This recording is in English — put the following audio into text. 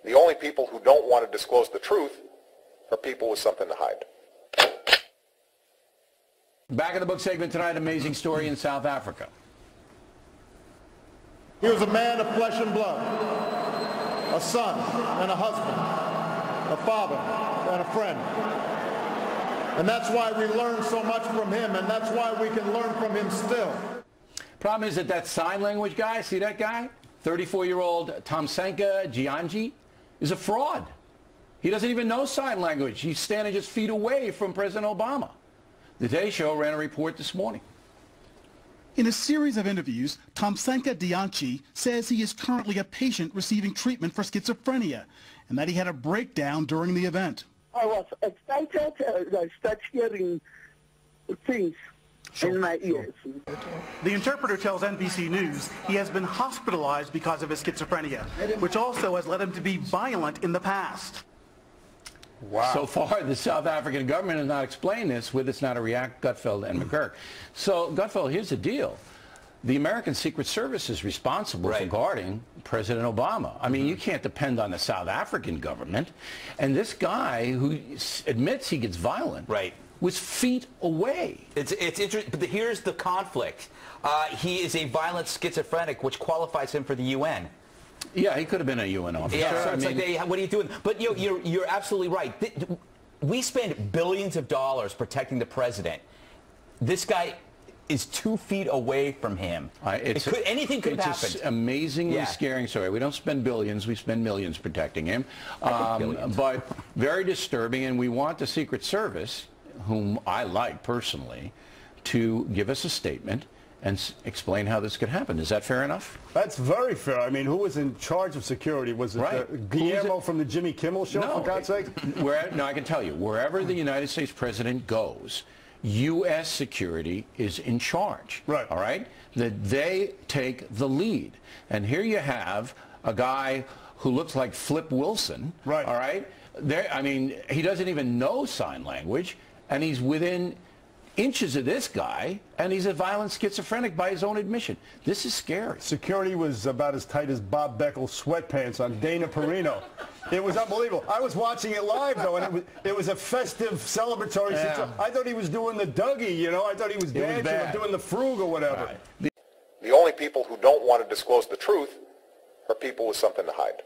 The only people who don't want to disclose the truth are people with something to hide. Back in the book segment tonight, amazing story in South Africa. He was a man of flesh and blood, a son and a husband, a father and a friend. And that's why we learn so much from him, and that's why we can learn from him still. Problem is that sign language guy, see that guy? 34-year-old Tomsanka Gyanji is a fraud. He doesn't even know sign language. He's standing just feet away from President Obama. The Today Show ran a report this morning. In a series of interviews, Tomsanka Gyanji says he is currently a patient receiving treatment for schizophrenia and that he had a breakdown during the event. I was excited. I started hearing things in my ears. The interpreter tells NBC News he has been hospitalized because of his schizophrenia, which also has led him to be violent in the past. Wow. So far, the South African government has not explained this with its not a react, Gutfeld and McGurk. So, Gutfeld, here's the deal. The American Secret Service is responsible for guarding President Obama. I mean, you can't depend on the South African government. And this guy who admits he gets violent was feet away. It's interesting, but here's the conflict. He is a violent schizophrenic, which qualifies him for the UN. Yeah, he could have been a UN officer. Yeah, so it's like, what are you doing? But you're absolutely right. We spend billions of dollars protecting the president. This guy is 2 feet away from him. Anything could happen. It's an amazingly scaring story. We don't spend billions, we spend millions protecting him. But very disturbing, and we want the Secret Service, whom I like personally, to give us a statement and explain how this could happen. Is that fair enough? That's very fair. I mean, who was in charge of security? Was it Guillermo from the Jimmy Kimmel Show, for God's sake? No, I can tell you, wherever the United States president goes, U.S. security is in charge. All right? That they take the lead. And here you have a guy who looks like Flip Wilson. All right? I mean, he doesn't even know sign language, and he's within inches of this guy, and he's a violent schizophrenic by his own admission. This is scary. Security was about as tight as Bob Beckel's sweatpants on Dana Perino. It was unbelievable. I was watching it live, though, and it was a festive, celebratory situation. I thought he was doing the Dougie, you know. I thought he was dancing or doing the Frug or whatever. The only people who don't want to disclose the truth are people with something to hide.